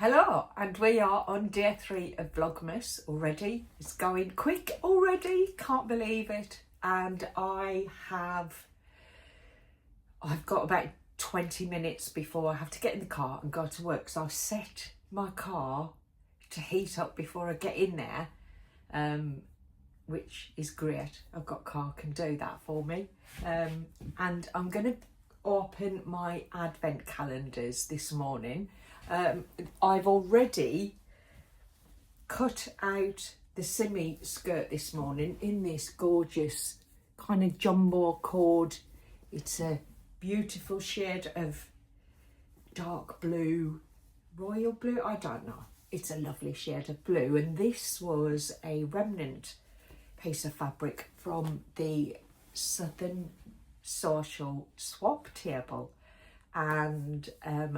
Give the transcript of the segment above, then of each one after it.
Hello, and we are on day 3 of Vlogmas already. It's going quick already, can't believe it. And I've got about 20 minutes before I have to get in the car and go to work. So I've set my car to heat up before I get in there, which is great. I've got a car can do that for me. And I'm going to open my advent calendars this morning. I've already cut out the Simi skirt this morning in this gorgeous kind of jumbo cord. It's a beautiful shade of dark blue, royal blue, I don't know. It's a lovely shade of blue, and this was a remnant piece of fabric from the Southern Social swap table. And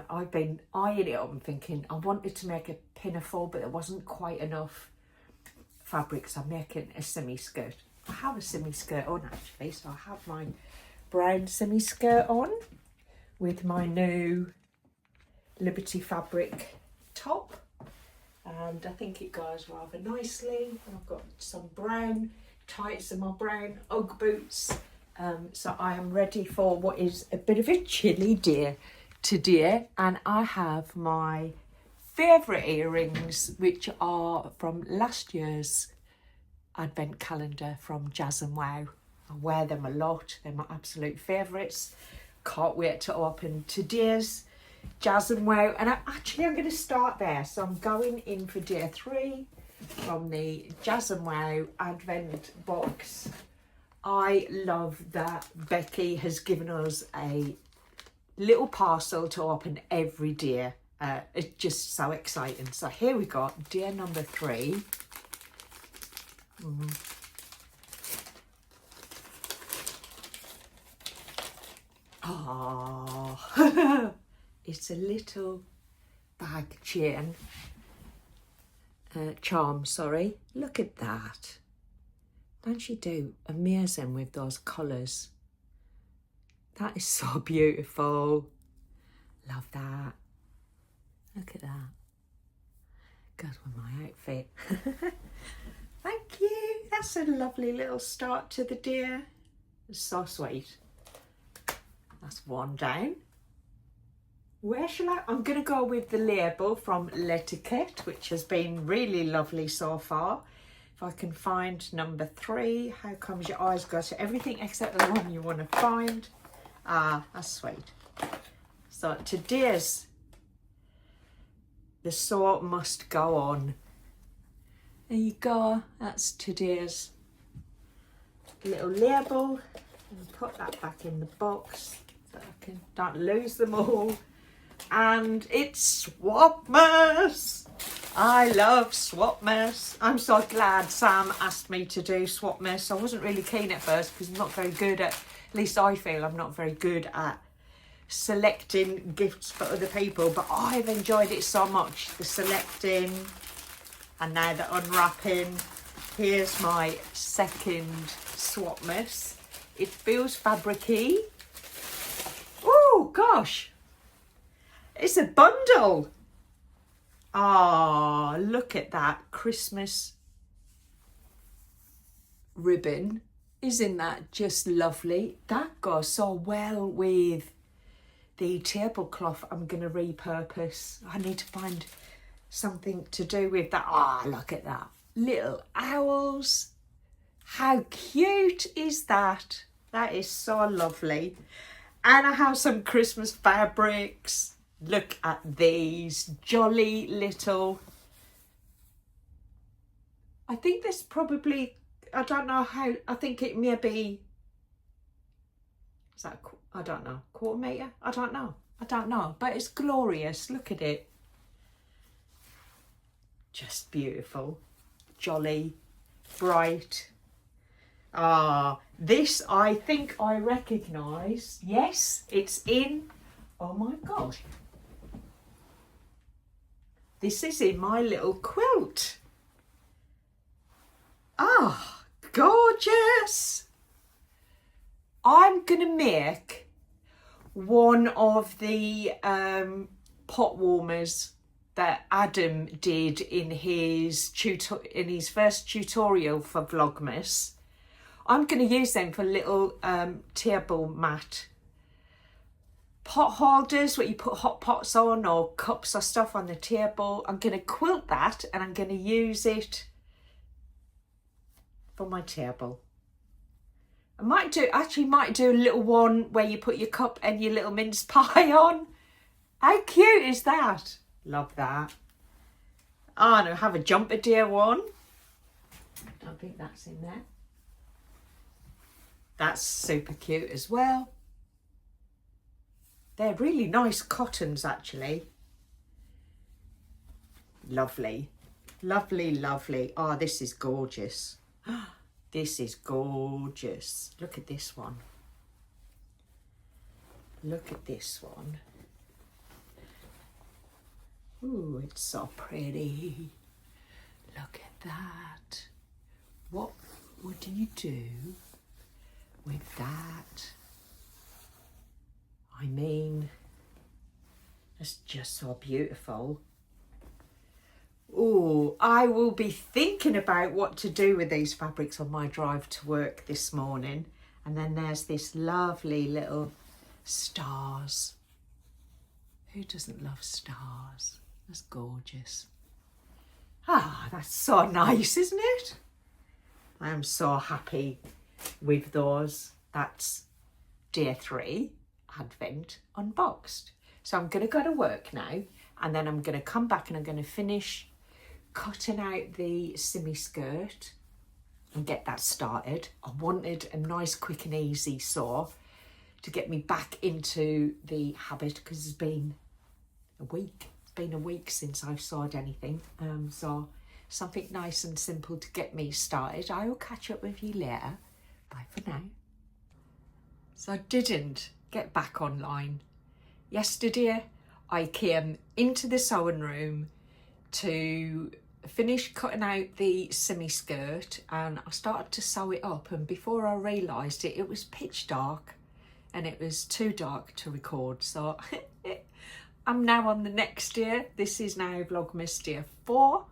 I've been eyeing it up and thinking I wanted to make a pinafore, but there wasn't quite enough fabric, so I'm making a semi skirt. I have a semi skirt on actually, so I have my brown semi skirt on with my new Liberty fabric top, and I think it goes rather nicely. I've got some brown tights and my brown Ugg boots. So I am ready for what is a bit of a chilly day today, and I have my favourite earrings, which are from last year's advent calendar from Jazz and Wow. I wear them a lot, they're my absolute favourites. Can't wait to open today's Jazz and Wow, and I'm going to start there. So I'm going in for day 3 from the Jazz and Wow advent box. I love that Becky has given us a little parcel to open every day. It's just so exciting. So here we go, day number 3. Oh, it's a little bag chain, charm, sorry. Look at that. Don't she do amazing with those colours? That is so beautiful. Love that. Look at that. Goes with my outfit. Thank you. That's a lovely little start to the day. It's so sweet. That's one down. Where shall I? I'm going to go with the label from L'Etiquette, which has been really lovely so far. If I can find number 3, how comes your eyes go to everything except the one you want to find? Ah, that's sweet. So today's, the sew must go on. There you go, that's today's little label. And put that back in the box so I don't lose them all. And it's Swapmas! I love Swapmas. I'm so glad Sam asked me to do Swapmas. I wasn't really keen at first because I'm not very good at least I feel I'm not very good at selecting gifts for other people, but I've enjoyed it so much, the selecting and now the unwrapping. Here's my second Swapmas. It feels fabric-y. Oh gosh, it's a bundle. Ah, look at that Christmas ribbon. Isn't that just lovely? That goes so well with the tablecloth I'm going to repurpose. I need to find something to do with that. Ah, look at that. Little owls. How cute is that? That is so lovely. And I have some Christmas fabrics. Look at these jolly little, I think this probably, I don't know how, I think it may be, is that, I don't know, quarter metre? I don't know, but it's glorious. Look at it. Just beautiful, jolly, bright. Ah, this I think I recognise. Yes, it's in, oh my gosh. This is in my little quilt. Ah, gorgeous. I'm going to make one of the pot warmers that Adam did in his first tutorial for Vlogmas. I'm going to use them for little table mat pot holders where you put hot pots on or cups or stuff on the table. I'm going to quilt that and I'm going to use it for my table. I might do a little one where you put your cup and your little mince pie on. How cute is that? Love that. Oh, and I have a jumper deer one. I don't think that's in there. That's super cute as well. They're really nice cottons, actually. Lovely. Lovely, lovely. Oh, this is gorgeous. This is gorgeous. Look at this one. Look at this one. Ooh, it's so pretty. Look at that. What do you do with that? I mean, it's just so beautiful. Oh, I will be thinking about what to do with these fabrics on my drive to work this morning. And then there's this lovely little stars. Who doesn't love stars? That's gorgeous. Ah, that's so nice, isn't it? I am so happy with those. That's day 3, Advent Unboxed. So I'm going to go to work now, and then I'm going to come back and I'm going to finish cutting out the simi skirt and get that started. I wanted a nice, quick and easy sew to get me back into the habit, because it's been a week. It's been a week since I've sewed anything. So something nice and simple to get me started. I will catch up with you later. Bye for now. So I didn't get back online. Yesterday I came into the sewing room to finish cutting out the simi skirt, and I started to sew it up, and before I realised it, it was pitch dark and it was too dark to record. So I'm now on the next day. This is now Vlogmas day 4.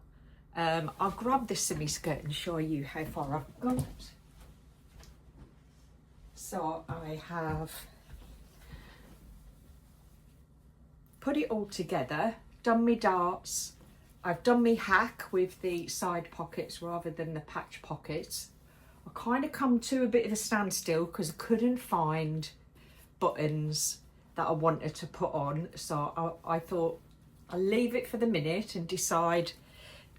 I'll grab the simi skirt and show you how far I've got. So I have put it all together, done my darts. I've done my hack with the side pockets rather than the patch pockets. I kind of come to a bit of a standstill because I couldn't find buttons that I wanted to put on. So I thought I'll leave it for the minute and decide,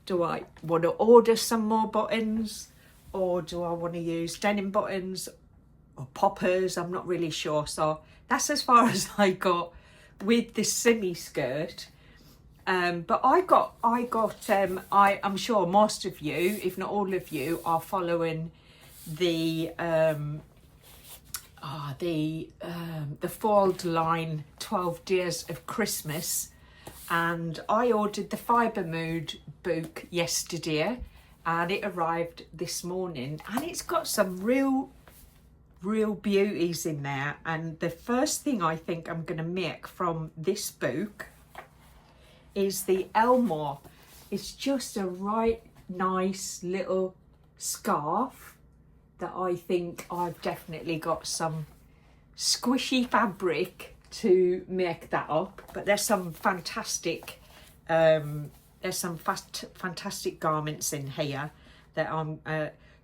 do I want to order some more buttons, or do I want to use denim buttons or poppers? I'm not really sure. So that's as far as I got with the simi skirt. But I'm sure most of you, if not all of you, are following the Fold line 12 Days of Christmas, and I ordered the Fibre Mood book yesterday, and it arrived this morning, and it's got some real beauties in there. And the first thing I think I'm going to make from this book is the Elmore. It's just a right nice little scarf that I think I've definitely got some squishy fabric to make that up. But there's some fantastic fantastic garments in here that I'm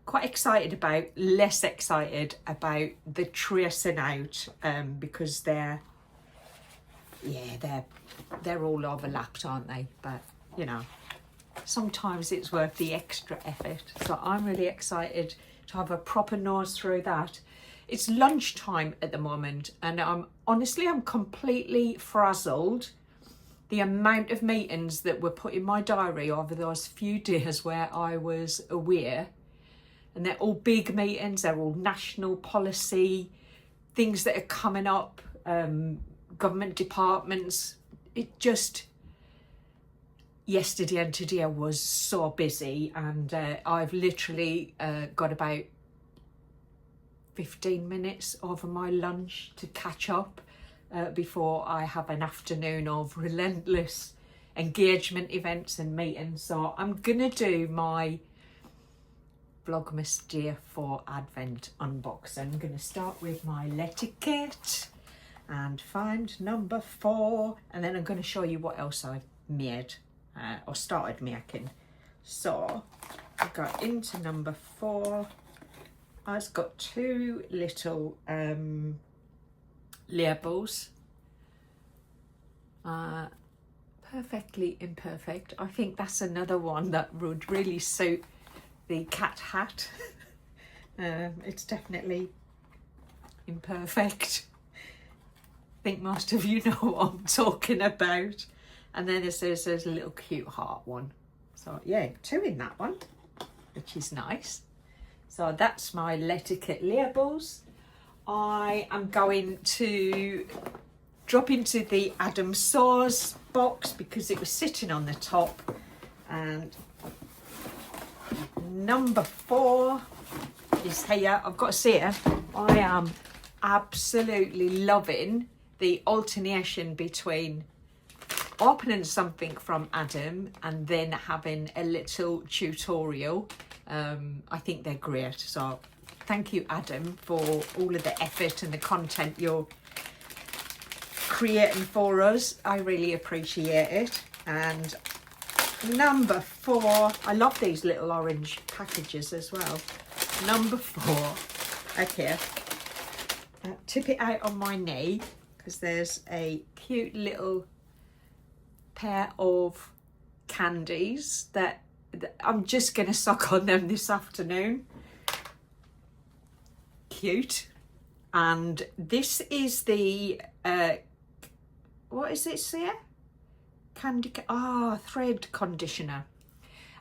quite excited about. Less excited about the tracing out because they're all overlapped, aren't they? But you know, sometimes it's worth the extra effort. So I'm really excited to have a proper nose through that. It's lunchtime at the moment, and I'm completely frazzled. The amount of meetings that were put in my diary over those few days where I was away, and they're all big meetings, they're all national policy, things that are coming up, government departments. It just, yesterday and today was so busy, and I've literally got about 15 minutes over my lunch to catch up before I have an afternoon of relentless engagement events and meetings. So I'm gonna do my Vlogmas Day 4 Advent unboxing. I'm gonna start with my letter kit and find number 4, and then I'm going to show you what else I've made or started making. So I got into number 4. I've got 2 little labels, perfectly imperfect. I think that's another one that would really suit the cat hat. It's definitely imperfect. I think most of you know what I'm talking about. And then there's a little cute heart one. So yeah, 2 in that one, which is nice. So that's my letter kit labels. I am going to drop into the Adam Saws box because it was sitting on the top. And number 4 is here. I've got to say it. I am absolutely loving the alternation between opening something from Adam and then having a little tutorial. I think they're great. So thank you, Adam, for all of the effort and the content you're creating for us. I really appreciate it. And number 4, I love these little orange packages as well. Number 4, okay, tip it out on my knee because there's a cute little pair of candies that I'm just going to suck on them this afternoon. Cute. And this is the, what is it here? Thread conditioner.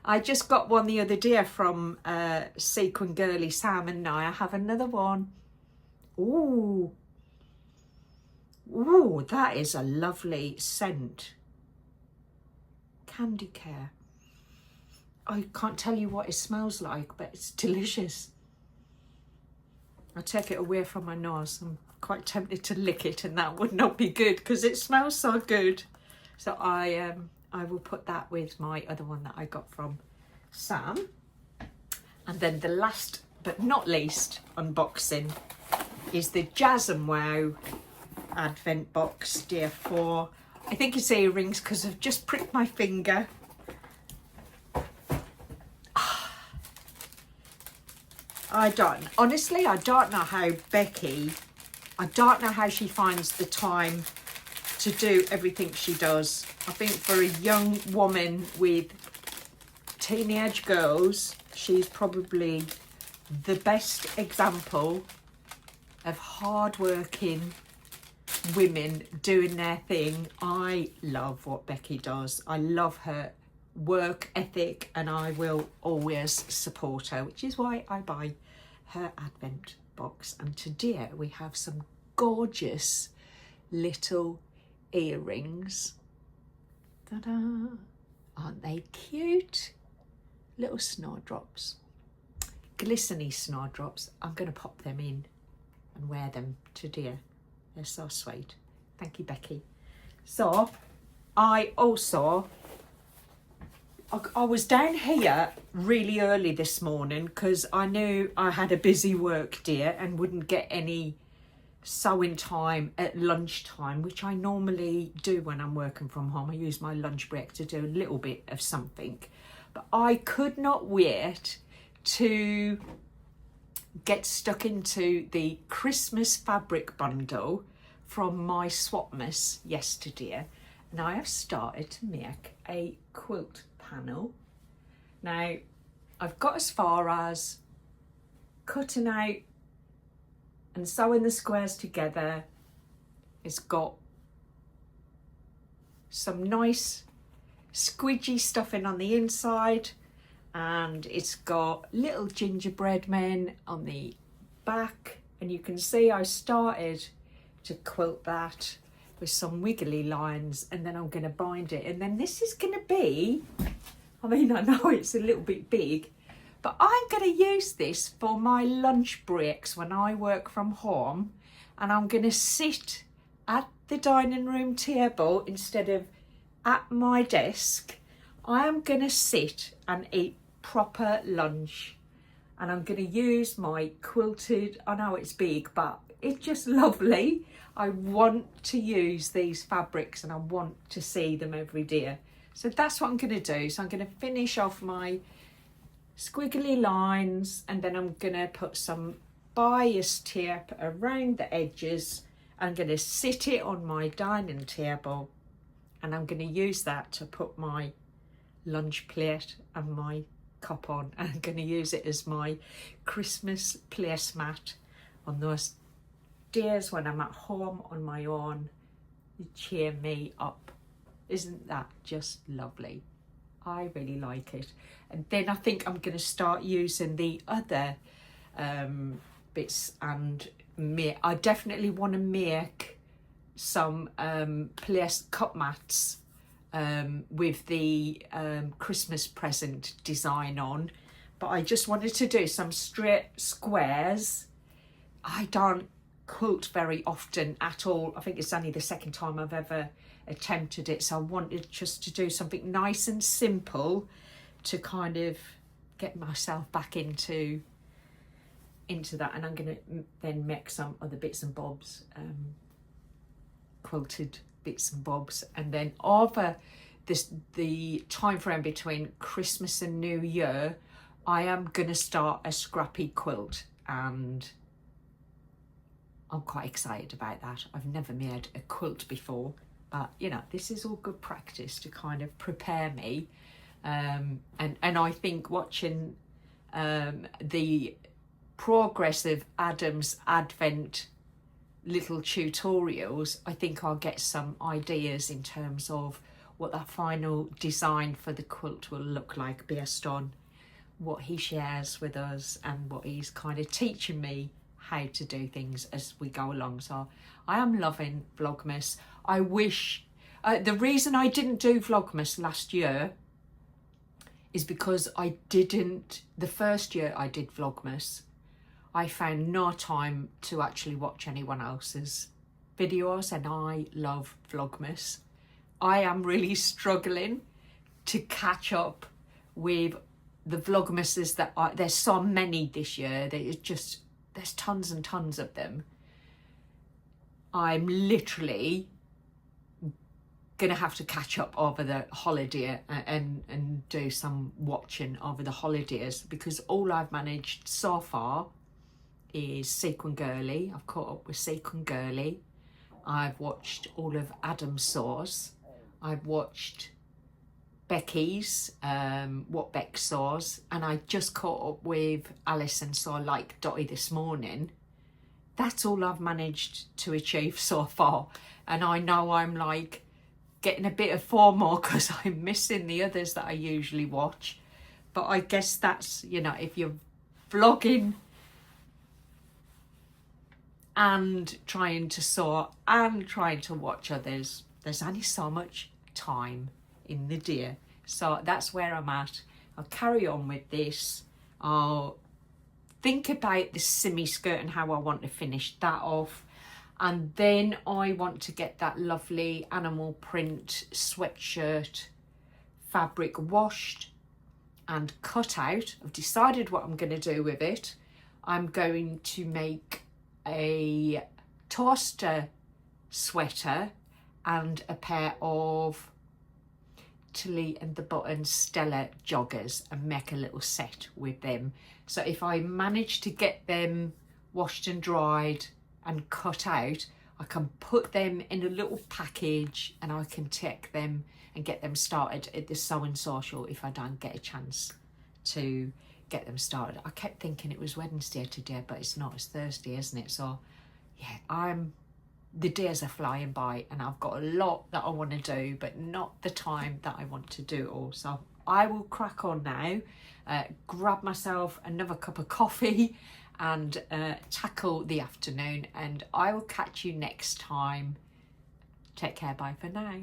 I just got one the other day from Sequin Girly Sam, and now I have another one. Ooh, that is a lovely scent. Candy Care. I can't tell you what it smells like, but it's delicious. I'll take it away from my nose. I'm quite tempted to lick it, and that would not be good because it smells so good. So I will put that with my other one that I got from Sam. And then the last but not least unboxing is the Jazz and Wow Advent Box Day 4. I think it's earrings because I've just pricked my finger. I don't know how Becky, I don't know how she finds the time to do everything she does. I think for a young woman with teenage girls, she's probably the best example of hard-working women doing their thing. I love what Becky does. I love her work ethic and I will always support her, which is why I buy her Advent box. And today we have some gorgeous little earrings. Ta-da! Aren't they cute? Little snowdrops, glistening snowdrops. I'm going to pop them in and wear them today. They're so sweet. Thank you, Becky. So I was down here really early this morning because I knew I had a busy work day and wouldn't get any sewing time at lunchtime, which I normally do when I'm working from home. I use my lunch break to do a little bit of something. But I could not wait to get stuck into the Christmas fabric bundle from my Swapmas yesterday. And I have started to make a quilt panel. Now, I've got as far as cutting out and sewing the squares together. It's got some nice squidgy stuffing on the inside, and it's got little gingerbread men on the back, and you can see I started to quilt that with some wiggly lines, and then I'm going to bind it, and then this is going to be, I mean, I know it's a little bit big, but I'm going to use this for my lunch breaks when I work from home, and I'm going to sit at the dining room table instead of at my desk, I am going to sit and eat proper lunch, and I'm going to use my quilted, I know it's big, but it's just lovely. I want to use these fabrics and I want to see them every day. So that's what I'm going to do. So I'm going to finish off my squiggly lines, and then I'm going to put some bias tape around the edges. I'm going to sit it on my dining table, and I'm going to use that to put my lunch plate and my cup on. And I'm going to use it as my Christmas placemat on those days when I'm at home on my own. You cheer me up. Isn't that just lovely? I really like it. And then I think I'm going to start using the other bits, and I definitely want to make some place cup mats with the Christmas present design on, but I just wanted to do some straight squares. I don't quilt very often at all. I think it's only the second time I've ever attempted it, so I wanted just to do something nice and simple to kind of get myself back into that. And I'm going to then make some other bits and bobs, quilted bits and bobs, and then over the time frame between Christmas and New Year, I am going to start a scrappy quilt, and I'm quite excited about that. I've never made a quilt before, but you know, this is all good practice to kind of prepare me. And I think watching the progress of Adam's Advent little tutorials, I think I'll get some ideas in terms of what that final design for the quilt will look like based on what he shares with us and what he's kind of teaching me how to do things as we go along. So I am loving Vlogmas. I wish the reason I didn't do Vlogmas last year is because the first year I did Vlogmas, I found no time to actually watch anyone else's videos, and I love Vlogmas. I am really struggling to catch up with the Vlogmases that there's so many this year. There's tons and tons of them. I'm literally gonna have to catch up over the holiday and do some watching over the holidays, because all I've managed so far is Sequin Girly. I've caught up with Sequin Girly. I've watched all of Adam's Saws. I've watched Becky's, What Beck Saws, and I just caught up with Alison Saw Like Dotty this morning. That's all I've managed to achieve so far, and I know I'm like getting a bit of FOMO because I'm missing the others that I usually watch. But I guess that's, you know, if you're vlogging and trying to sew and trying to watch others, there's only so much time in the day. So that's where I'm at. I'll carry on with this. I'll think about the simmy skirt and how I want to finish that off, and then I want to get that lovely animal print sweatshirt fabric washed and cut out. I've decided what I'm going to do with it. I'm going to make a toaster sweater and a pair of Tilly and the Buttons Stella joggers and make a little set with them. So if I manage to get them washed and dried and cut out, I can put them in a little package and I can take them and get them started at the Sewing Social if I don't get a chance to get them started. I kept thinking it was Wednesday today, but it's not, it's Thursday, isn't it? So yeah, the days are flying by and I've got a lot that I want to do, but not the time that I want to do it all. So I will crack on now, grab myself another cup of coffee and tackle the afternoon, and I will catch you next time. Take care, bye for now.